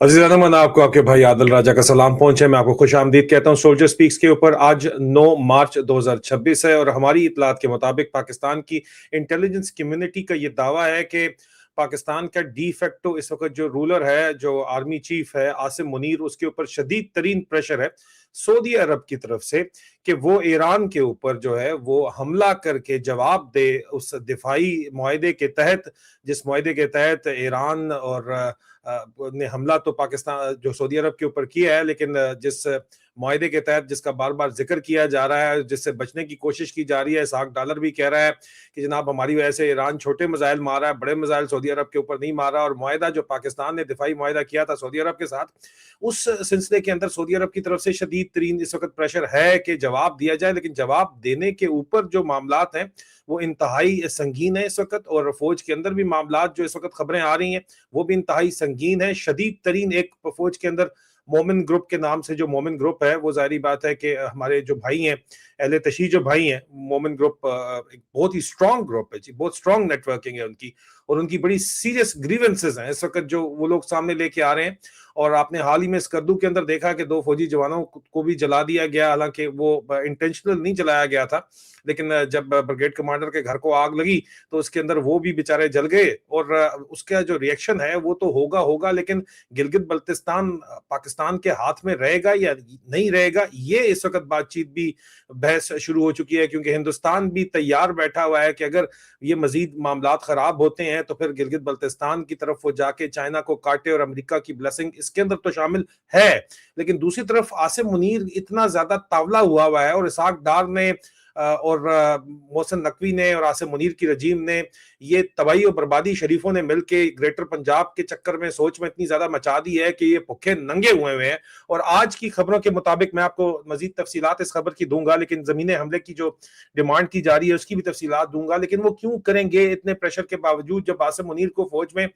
अजीज़ाना मैं आपको आपके भाई आदिल राजा का सलाम पहुंचे। मैं आपको खुश आमदीद कहता हूं। सोल्जर स्पीक्स के ऊपर आज 9 मार्च 2026 है और हमारी इतलात के मुताबिक पाकिस्तान की इंटेलिजेंस कम्युनिटी का ये दावा है कि पाकिस्तान का डी फैक्टो इस वक्त जो रूलर है, जो आर्मी चीफ है आसिम मुनीर, उसके ऊपर शदीद तरीन प्रेशर है सऊदी अरब की तरफ से कि वो ईरान के ऊपर जो है वो हमला करके जवाब दे उस दिफाई मुआहदे के तहत, जिस मुआहदे के तहत ईरान और ने हमला तो पाकिस्तान जो सऊदी अरब के ऊपर किया है, लेकिन जिस मुआहदे के तहत जिसका बार बार जिक्र किया जा रहा है, जिससे बचने की कोशिश की जा रही है, इसहाक डालर भी कह रहा है कि जनाब हमारी वजह से ईरान छोटे मिसाइल मारा है, बड़े मिसाइल सऊदी अरब के ऊपर नहीं मारा। और मुआहदा जो पाकिस्तान ने दिफाई मुआहदा किया था सऊदी अरब के साथ, उस सिलसिले के अंदर सऊदी अरब की तरफ से शदीद तरीन इस वक्त प्रेशर है कि जवाब दिया जाए, लेकिन जवाब देने के ऊपर जो मामलात हैं वो इंतहाई संगीन है इस वक्त। और फौज के अंदर भी मामलात जो इस वक्त खबरें आ रही हैं वो भी इंतहाई संगीन है, शदीद तरीन। एक फौज के अंदर मोमिन ग्रुप के नाम से जो मोमिन ग्रुप है, वो जाहिर बात है कि हमारे जो भाई हैं, अहले तशी जो भाई हैं, मोमिन ग्रुप एक बहुत ही स्ट्रॉन्ग ग्रुप है जी, बहुत स्ट्रॉन्ग नेटवर्किंग है उनकी, और उनकी बड़ी सीरियस ग्रीवेंसेस हैं इस वक्त जो वो लोग सामने लेके आ रहे हैं। और आपने हाल ही में स्कर्दू के अंदर देखा कि 2 फौजी जवानों को भी जला दिया गया, हालांकि वो इंटेंशनल नहीं जलाया गया था, लेकिन जब ब्रिगेड कमांडर के घर को आग लगी तो उसके अंदर वो भी बेचारे जल गए। और उसका जो रिएक्शन है वो तो होगा होगा, लेकिन गिलगित बल्तिस्तान पाकिस्तान के हाथ में रहेगा या नहीं रहेगा, ये इस वक्त बातचीत भी बहस शुरू हो चुकी है, क्योंकि हिंदुस्तान भी तैयार बैठा हुआ है कि अगर ये मजीद मामलात खराब होते हैं तो फिर गिलगित बल्तिस्तान की तरफ वो जाके चाइना को काटे, और अमेरिका की ब्लेसिंग इसके अंदर तो शामिल है। लेकिन दूसरी तरफ आसिम मुनीर इतना ज्यादा तावला हुआ है, और इसहाक डार ने और मोहसिन नकवी ने और आसिम मुनीर की रजीम ने ये तबाही और बर्बादी शरीफों ने मिलकर ग्रेटर पंजाब के चक्कर में सोच में इतनी ज्यादा मचा दी है कि ये भुखे नंगे हुए हैं। और आज की खबरों के मुताबिक मैं आपको मजीद तफसीलात इस खबर की दूंगा, लेकिन जमीनी हमले की जो डिमांड की जा रही है उसकी भी तफसीलात दूंगा। लेकिन वो क्यों करेंगे इतने प्रेशर के बावजूद, जब आसिम मुनीर को फौज में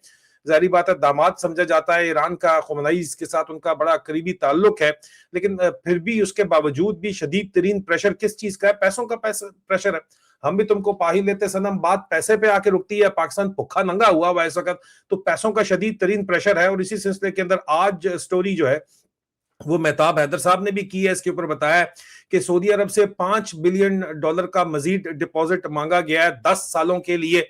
जाहिर बात है दामाद समझा जाता है, ईरान का खुमनई के साथ उनका बड़ा करीबी ताल्लुक है, लेकिन फिर भी उसके बावजूद भी शदीद तरीन प्रेशर किस चीज का है? पैसों का प्रेशर है। हम भी तुमको पा ही लेते सनम, बात पैसे पे आके रुकती है। पाकिस्तान भुखा नंगा हुआ इस वक्त, तो पैसों का शदीद तरीन प्रेशर है। और इसी सिलसिले के अंदर आज स्टोरी जो है वो मेहताब हैदर साहब ने भी की है, इसके ऊपर बताया कि सऊदी अरब से $5 बिलियन का मजीद डिपॉजिट मांगा गया है 10 सालों के लिए,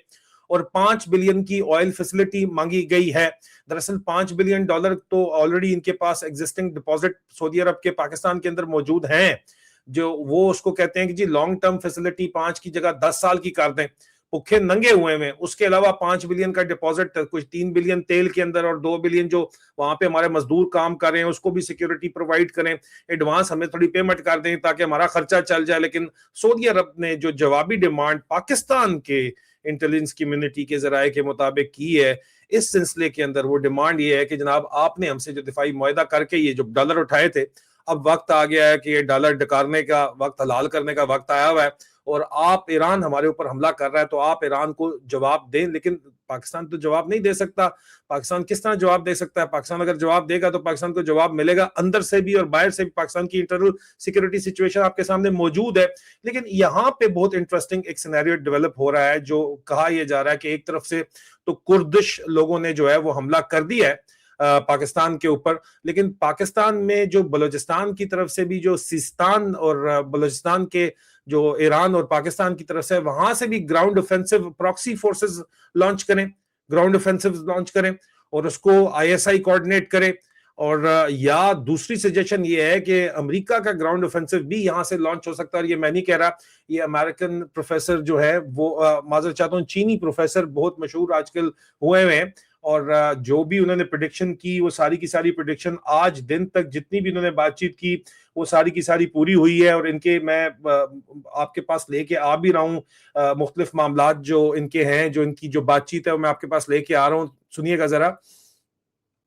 और 5 बिलियन की ऑयल फैसिलिटी मांगी गई है। दरअसल $5 बिलियन तो ऑलरेडी इनके पास एग्जिस्टिंग डिपॉजिट सऊदी अरब के पाकिस्तान के अंदर मौजूद हैं, जो वो उसको कहते हैं कि जी लॉन्ग टर्म फैसिलिटी 5 की जगह 10 साल की कर दें। भुखे नंगे हुए हैं। उसके अलावा 5 बिलियन का डिपॉजिट, कुछ 3 बिलियन तेल के अंदर और 2 बिलियन जो वहां पे हमारे मजदूर काम कर रहे हैं उसको भी सिक्योरिटी प्रोवाइड करें, एडवांस हमें थोड़ी पेमेंट कर दें ताकि हमारा खर्चा चल जाए। लेकिन सऊदी अरब ने जो जवाबी डिमांड पाकिस्तान के इंटेलिजेंस कम्युनिटी के जराये के मुताबिक की है, इस सिलसिले के अंदर वो डिमांड ये है कि जनाब आपने हमसे जो दिफाई मुआहदा करके ये जो डॉलर उठाए थे, अब वक्त आ गया है कि ये डॉलर डकारने का वक्त, हलाल करने का वक्त आया हुआ है, और आप ईरान हमारे ऊपर हमला कर रहा है तो आप ईरान को जवाब दें। लेकिन पाकिस्तान तो जवाब नहीं दे सकता। पाकिस्तान किस तरह जवाब दे सकता है? पाकिस्तान अगर जवाब देगा तो पाकिस्तान को जवाब मिलेगा अंदर से भी और बाहर से भी। पाकिस्तान की इंटरनल सिक्योरिटी सिचुएशन आपके सामने मौजूद है। लेकिन यहाँ पे बहुत इंटरेस्टिंग एक सिनेरियो डेवलप हो रहा है, जो कहा यह जा रहा है कि एक तरफ से तो कुर्दिश लोगों ने जो है वो हमला कर दिया है पाकिस्तान के ऊपर, लेकिन पाकिस्तान में जो बलूचिस्तान की तरफ से भी जो सिस्तान और बलूचिस्तान के जो ईरान और पाकिस्तान की तरफ से, वहां से भी ground offensive proxy forces launch करें, ग्राउंड ऑफेंसिव लॉन्च करें और उसको आईएसआई कोऑर्डिनेट करे। और या दूसरी सजेशन ये है कि अमेरिका का ग्राउंड ऑफेंसिव भी यहां से लॉन्च हो सकता है। और ये मैं नहीं कह रहा, ये अमेरिकन प्रोफेसर जो है वो माजर चाहता हूँ, चीनी प्रोफेसर बहुत मशहूर आजकल हुए हैं, और जो भी उन्होंने प्रेडिक्शन की वो सारी की सारी प्रेडिक्शन आज दिन तक जितनी भी उन्होंने बातचीत की वो सारी की सारी पूरी हुई है। और इनके मैं आपके पास लेके आ भी रहा हूँ मुख्तलिफ मामलात जो इनके हैं, जो इनकी जो बातचीत है वो मैं आपके पास लेके आ रहा हूँ, सुनिएगा जरा।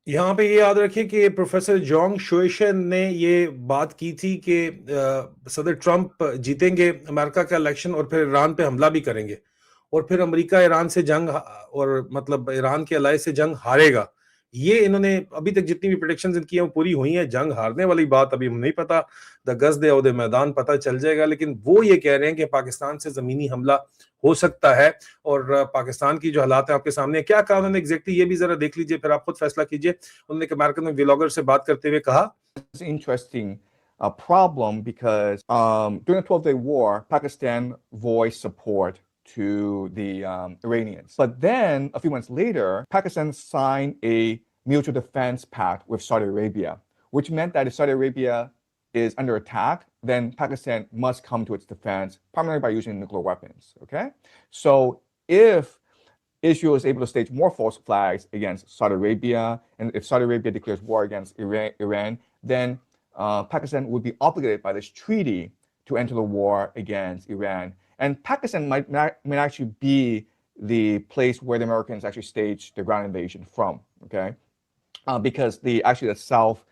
यहाँ पे ये याद रखिए कि प्रोफेसर जोंग शोएशन ने ये बात की थी कि सदर ट्रंप जीतेंगे अमेरिका का इलेक्शन और फिर ईरान पे हमला भी करेंगे, और फिर अमेरिका ईरान से जंग और मतलब ईरान के अलाय से जंग हारेगा। ये इन्होंने अभी तक जितनी भी प्रेडिक्शंस इनकी हैं वो पूरी हुई हैं। जंग हारने वाली बात अभी नहीं पता, द गज़्द औ द मैदान पता चल जाएगा, लेकिन वो ये कह रहे हैं कि पाकिस्तान से ज़मीनी हमला हो सकता है। और पाकिस्तान की जो हालात है आपके सामने है। क्या कहा उन्होंने एग्जैक्टली ये भी जरा देख लीजिए, फिर आप खुद फैसला कीजिए। उन्होंने एक अमेरिकन में व्लॉगर से बात करते हुए कहा, It's interesting problem because during the 12-day war, Pakistan voiced support to the Iranians. But then a few months later, Pakistan signed a mutual defense pact with Saudi Arabia, which meant that if Saudi Arabia is under attack, then Pakistan must come to its defense, primarily by using nuclear weapons. Okay? So if Israel is able to stage more false flags against Saudi Arabia, and if Saudi Arabia declares war against Iran, then Pakistan would be obligated by this treaty to enter the war against Iran. And Pakistan might actually be the place where the Americans actually staged the ground invasion from, okay? Because the south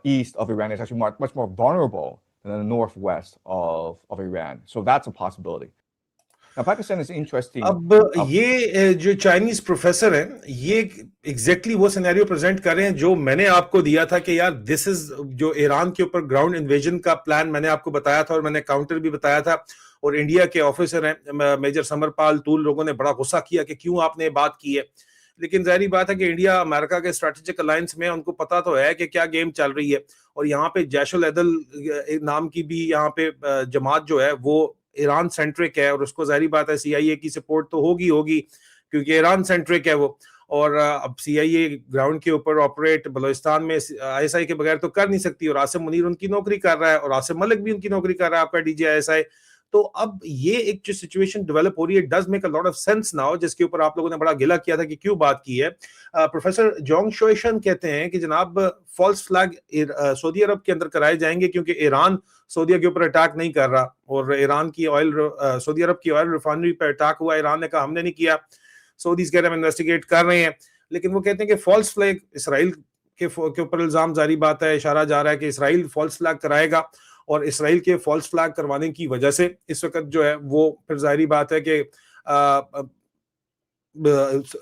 east of Iran is actually much more vulnerable than the northwest of Iran. So that's a possibility. Now, Pakistan is interesting. अब ये जो Chinese professor हैं ये exactly वो scenario present कर रहे हैं जो मैंने आपको दिया था कि यार दिस इज जो ईरान के ऊपर ग्राउंड इन्वेजन का प्लान मैंने आपको बताया था और मैंने काउंटर भी बताया था। और इंडिया के ऑफिसर हैं मेजर समरपाल तूल, लोगों ने बड़ा गुस्सा किया कि क्यों आपने ये बात की है। लेकिन जाहिर बात है कि इंडिया अमेरिका के स्ट्रेटेजिक अलायंस में उनको पता तो है कि क्या गेम चल रही है। और यहाँ पे जैशुल अदल नाम की भी यहाँ पे जमात जो है वो ईरान सेंट्रिक है और उसको जाहिर बात है सीआईए की सपोर्ट तो होगी क्योंकि ईरान सेंट्रिक है वो। और अब सीआईए ग्राउंड के ऊपर ऑपरेट बलूचिस्तान में आईएसआई के बगैर तो कर नहीं सकती। और आसिम मुनीर उनकी नौकरी कर रहा है और आसिम मलिक भी उनकी नौकरी कर रहा है, आपका डीजी आईएसआई। तो अब ये एक जो सिचुएशन डेवलप हो रही है does make a lot of sense now, जिसके ऊपर आप लोगों ने बड़ा गिला किया था कि क्यों बात की है। प्रोफेसर जोंग शोएशन कहते हैं कि जनाब फॉल्स फ्लैग सऊदी अरब के अंदर कराए जाएंगे क्योंकि ईरान सऊदी के ऊपर अटैक नहीं कर रहा और ईरान की सऊदी अरब की ऑयल रिफाइनरी पर अटैक हुआ, ईरान ने कहा हमने नहीं किया, सऊदीज कह रहे हैं इन्वेस्टिगेट कर रहे हैं। लेकिन वो कहते हैं कि फॉल्स फ्लैग इसराइल के ऊपर इल्जाम जारी बात है, इशारा जा रहा है कि इसराइल फॉल्स फ्लैग कराएगा और इसराइल के फॉल्स फ्लैग करवाने की वजह से इस वक्त जो है वो फिर जाहिर बात है कि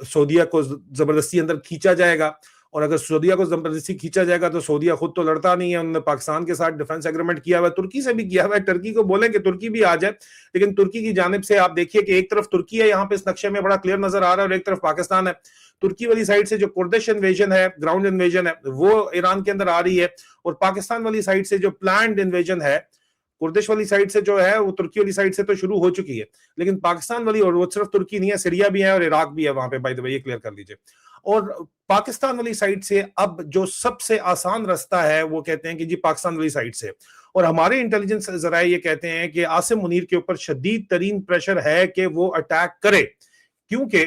सऊदीया को जबरदस्ती अंदर खींचा जाएगा। और अगर सऊदीया को जबरदस्ती खींचा जाएगा तो सऊदीया खुद तो लड़ता नहीं है, उन्होंने पाकिस्तान के साथ डिफेंस एग्रीमेंट किया हुआ है, तुर्की से भी किया हुआ है। टर्की को बोलें कि तुर्की भी आ जाए, लेकिन तुर्की की जानिब से आप देखिए कि एक तरफ तुर्की है यहाँ पे इस नक्शे में बड़ा क्लियर नजर आ रहा है और एक तरफ पाकिस्तान है। तुर्की वाली साइड से जो कुर्दिश इन्वेजन है, ग्राउंड इन्वेजन है, वो ईरान के अंदर आ रही है। और पाकिस्तान वाली साइड से जो प्लान्ड इन्वेजन है, कुर्दिश वाली साइड से जो है वो तुर्की वाली साइड से तो शुरू हो चुकी है, लेकिन पाकिस्तान वाली, और वो सिर्फ तुर्की नहीं है, सीरिया भी है और इराक भी है वहां पे, बाय द वे ये क्लियर कर लीजिए। और पाकिस्तान वाली साइड से अब जो सबसे आसान रास्ता है वो कहते हैं कि जी पाकिस्तान वाली साइड से। और हमारे इंटेलिजेंस जराए ये कहते हैं कि आसिम मुनीर के ऊपर शदीद तरीन प्रेशर है कि वो अटैक करे, क्योंकि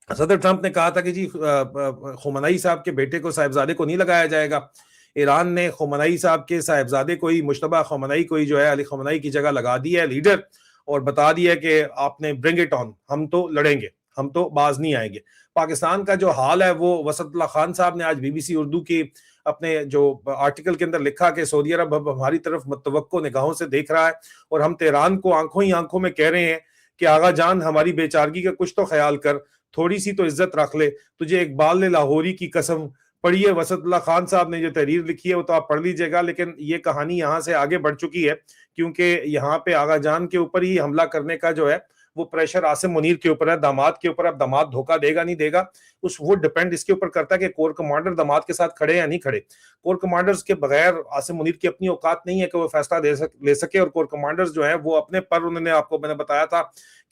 सदर ट्रंप ने कहा था कि जी खुमनई साहब के बेटे को, साहिबजादे को नहीं लगाया जाएगा। ईरान ने खुमनई साहब के साहिबजादे को ही, मुश्तबा खुमनई को ही जो है अली खुमनई की जगह लगा दिया है लीडर और बता दिया कि आपने ब्रिंग इट ऑन, हम तो लड़ेंगे, हम तो बाज नहीं आएंगे। पाकिस्तान का जो हाल है वो वसतुल्लाह खान साहब ने आज बीबीसी उर्दू की अपने जो आर्टिकल के अंदर लिखा कि सऊदी अरब अब हमारी तरफ मुतवक्को निगाहों से देख रहा है और हम तेहरान को आंखों ही आंखों में कह रहे हैं कि आगा जान हमारी बेचारगी का कुछ तो ख्याल कर, थोड़ी सी तो इज्जत रख ले, तुझे इकबाल ने लाहौरी की कसम। पढ़िए, वसतुल्लाह खान साहब ने जो तहरीर लिखी है वो तो आप पढ़ लीजिएगा, लेकिन ये कहानी यहाँ से आगे बढ़ चुकी है क्योंकि यहाँ पे आगा जान के ऊपर ही हमला करने का जो है वो प्रेशर आसिम मुनीर के ऊपर है, दामाद के ऊपर। अब दामाद धोखा देगा नहीं देगा उस वो डिपेंड इसके ऊपर करता है कि कोर कमांडर दामाद के साथ खड़े या नहीं खड़े। कोर कमांडर्स के बगैर आसिम मुनीर की अपनी औकात नहीं है कि वो फैसला ले सके। और कोर कमांडर्स जो है वो अपने पर, उन्होंने आपको मैंने बताया था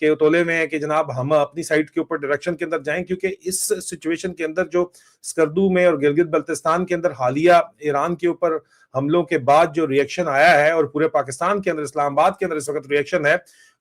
कि उतोले में है कि जनाब हम अपनी साइड के ऊपर डायरेक्शन के अंदर जाएं, क्योंकि इस सिचुएशन के अंदर जो स्कर्दू में और गिलगित बल्तिस्तान के अंदर हालिया ईरान के ऊपर हमलों के बाद जो रिएक्शन आया है और पूरे पाकिस्तान के अंदर, इस्लामाबाद के अंदर इस वक्त रिएक्शन है,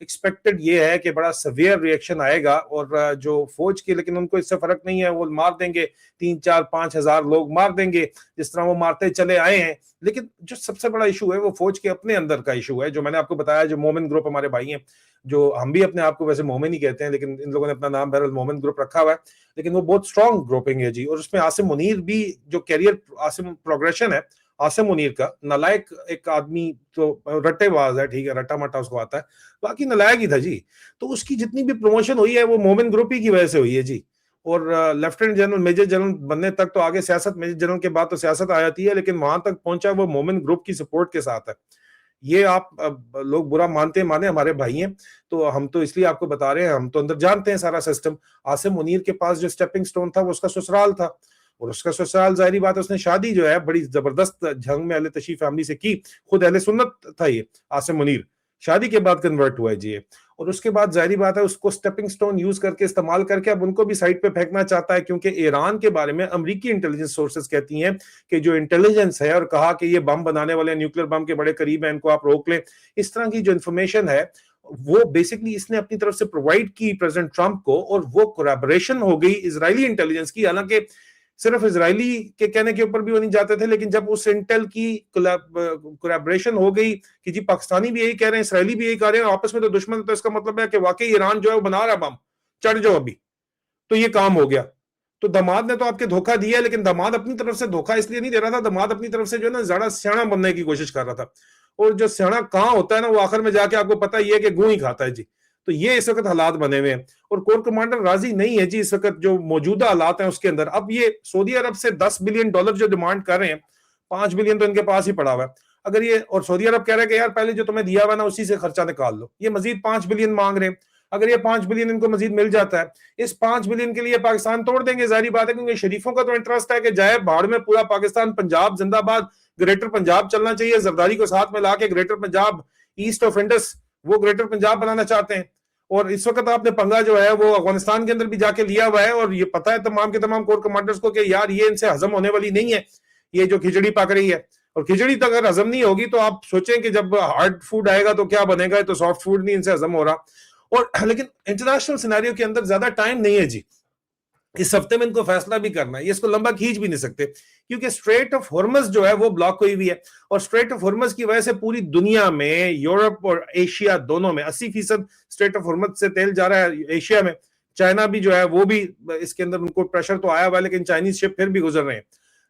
एक्सपेक्टेड ये है कि बड़ा सवियर रिएक्शन आएगा। और जो फौज के, लेकिन उनको इससे फर्क नहीं है, वो मार देंगे 3-4-5 हज़ार लोग मार देंगे जिस तरह वो मारते चले आए हैं। लेकिन जो सबसे बड़ा इशू है वो फौज के अपने अंदर का इशू है, जो मैंने आपको बताया। जो मोमिन ग्रुप हमारे भाई हैं, जो हम भी अपने आप को वैसे मोमिन ही कहते हैं, लेकिन इन लोगों ने अपना नाम बहरहाल मोमिन ग्रुप रखा हुआ है, लेकिन वो बहुत स्ट्रॉन्ग ग्रुपिंग है जी। और उसमें आसिम मुनीर भी, जो कैरियर आसिम प्रोग्रेशन है आसिम मुनीर का, नालायक एक आदमी तो रट्टेबाज है, ठीक है, रट्टा मट्टा उसको आता है, बाकी नालायक ही था जी। तो उसकी जितनी भी प्रमोशन हुई है वो मोमिन ग्रुप ही की वजह से हुई है जी। और लेफ्टिनेंट जनरल मेजर जनरल बनने तक तो आगे सियासत, मेजर जनरल के बाद तो सियासत आ जाती है, लेकिन वहां तक पहुंचा वो मोमिन ग्रुप की सपोर्ट के साथ है। ये आप लोग बुरा मानते माने, हमारे भाई हैं, तो हम तो इसलिए आपको बता रहे हैं, हम तो अंदर जानते हैं सारा सिस्टम। आसिम मुनीर के पास जो स्टेपिंग स्टोन था वो उसका ससुराल था, और उसका ससुराल जाहिर बात है उसने शादी जो है बड़ी जबरदस्त झंग में अहले तशी फैमिली से की। खुद अहले सुन्नत था ये आसिम मुनीर, शादी के बाद कन्वर्ट हुआ है जी ये। और उसके बाद जाहिर बात है उसको स्टेपिंग स्टोन यूज करके, इस्तेमाल करके अब उनको भी साइड पे फेंकना चाहता है, क्योंकि ईरान के बारे में अमेरिकी इंटेलिजेंस सोर्सेज कहती हैं कि जो इंटेलिजेंस है, और कहा कि ये बम बनाने वाले न्यूक्लियर बम के बड़े करीब हैं, इनको आप रोक लें, इस तरह की जो इन्फॉर्मेशन है वो बेसिकली इसने अपनी तरफ से प्रोवाइड की प्रेसिडेंट ट्रंप को, और वो कोलैबोरेशन हो गई इजरायली इंटेलिजेंस की। हालांकि सिर्फ इजरायली के कहने के ऊपर भी वो नहीं जाते थे, लेकिन जब उस इंटेल की कोलैबोरेशन हो गई कि जी पाकिस्तानी भी यही कह रहे हैं, इसराइली भी यही कह रहे हैं, आपस में तो दुश्मन है, तो इसका मतलब है कि वाकई ईरान जो है वो बना रहा है बम, चढ़ जाओ अभी, तो ये काम हो गया। तो दामाद ने तो आपके धोखा दिया, लेकिन दामाद अपनी तरफ से धोखा इसलिए नहीं दे रहा था, दामाद अपनी तरफ से जो है ना ज्यादा सियाना बनने की कोशिश कर रहा था, और जो सियाना कहाँ होता है ना वो आखिर में जाके आपको पता ही है कि गू ही खाता है जी। तो ये इस वक्त हालात बने हुए हैं, और कोर कमांडर राजी नहीं है जी इस वक्त जो मौजूदा हालात हैं उसके अंदर। अब ये सऊदी अरब से $10 बिलियन जो डिमांड कर रहे हैं, 5 बिलियन तो इनके पास ही पड़ा हुआ है। अगर ये, और सऊदी अरब कह रहा है कि यार पहले जो तुम्हें दिया हुआ ना उसी से खर्चा निकाल लो, ये मजीद 5 बिलियन मांग रहे हैं। अगर ये 5 बिलियन इनको मजीद मिल जाता है, इस 5 बिलियन के लिए पाकिस्तान तोड़ देंगे, जाहिर बात है, क्योंकि शरीफों का तो इंटरेस्ट है कि जाए भाड़ में पूरा पाकिस्तान, पंजाब जिंदाबाद, ग्रेटर पंजाब चलना चाहिए, जरदारी को साथ में लाके greater Punjab, east of Indus, वो ग्रेटर पंजाब बनाना चाहते हैं। और इस वक्त आपने पंगा जो है वो अफगानिस्तान के अंदर भी जाके लिया हुआ है, और ये पता है तमाम के तमाम कोर कमांडर्स को कि यार ये इनसे हजम होने वाली नहीं है, ये जो खिचड़ी पक रही है। और खिचड़ी तक अगर हजम नहीं होगी तो आप सोचें कि जब हार्ड फूड आएगा तो क्या बनेगा, तो सॉफ्ट फूड नहीं इनसे हजम हो रहा। और लेकिन इंटरनेशनल सिनेरियो के अंदर ज्यादा टाइम नहीं है जी, इस हफ्ते में इनको फैसला भी करना है, ये इसको लंबा खींच भी नहीं सकते, क्योंकि स्ट्रेट ऑफ हॉर्मज जो है वो ब्लॉक हुई हुई है, और स्ट्रेट ऑफ हॉर्मज की वजह से पूरी दुनिया में, यूरोप और एशिया दोनों में 80% स्ट्रेट ऑफ हॉर्मज से तेल जा रहा है एशिया में। चाइना भी जो है वो भी इसके अंदर, उनको प्रेशर तो आया हुआ है, लेकिन चाइनीज शिप फिर भी गुजर रहे हैं।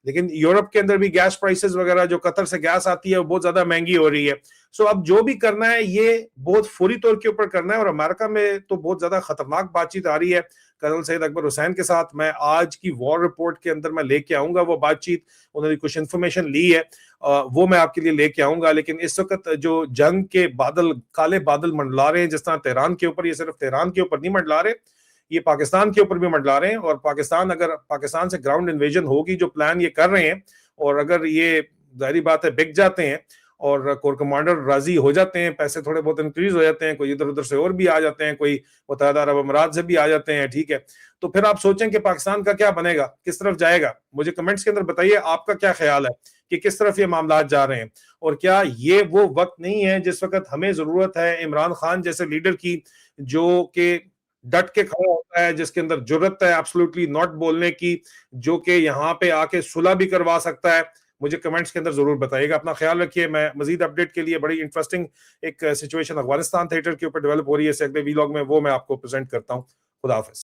लेकिन यूरोप के अंदर भी गैस प्राइसेस वगैरह, जो कतर से गैस आती है वो बहुत ज्यादा महंगी हो रही है। सो अब जो भी करना है ये बहुत फौरी तौर के ऊपर करना है, और अमेरिका में तो बहुत ज्यादा खतरनाक बातचीत आ रही है कर्नल सैयद अकबर हुसैन के साथ। मैं आज की वॉर रिपोर्ट के अंदर मैं लेके आऊंगा वो बातचीत, उन्होंने कुछ इन्फॉर्मेशन ली है, वो मैं आपके लिए लेके आऊंगा। लेकिन इस वक्त जो जंग के बादल, काले बादल मंडला रहे हैं, जिस तरह तेहरान के ऊपर, ये सिर्फ तेहरान के ऊपर नहीं मंडला रहे, ये पाकिस्तान के ऊपर भी मंडला रहे हैं। और पाकिस्तान, अगर पाकिस्तान से ग्राउंड इन्वेजन होगी, जो प्लान ये कर रहे हैं, और अगर ये जाहिर बात है बिक जाते हैं और कोर कमांडर राजी हो जाते हैं, पैसे थोड़े बहुत इंक्रीज हो जाते हैं, कोई इधर उधर से और भी आ जाते हैं, कोई मुत्तहिदा अरब अमीरात से भी आ जाते हैं, ठीक है, तो फिर आप सोचें कि पाकिस्तान का क्या बनेगा, किस तरफ जाएगा। मुझे कमेंट्स के अंदर बताइए आपका क्या ख्याल है कि किस तरफ ये मामला जा रहे हैं, और क्या ये वो वक्त नहीं है जिस वक्त हमें जरूरत है इमरान खान जैसे लीडर की, जो कि डट के खड़ा होता है, जिसके अंदर जुर्रत है एब्सोल्युटली नॉट बोलने की, जो कि यहाँ पे आके सुलह भी करवा सकता है। मुझे कमेंट्स के अंदर जरूर बताइएगा। अपना ख्याल रखिए। मैं मजीद अपडेट के लिए, बड़ी इंटरेस्टिंग एक सिचुएशन अफगानिस्तान थिएटर के ऊपर डेवलप हो रही है, इसे अगले वीलॉग में वो मैं आपको प्रेजेंट करता हूँ। खुदा हाफिज।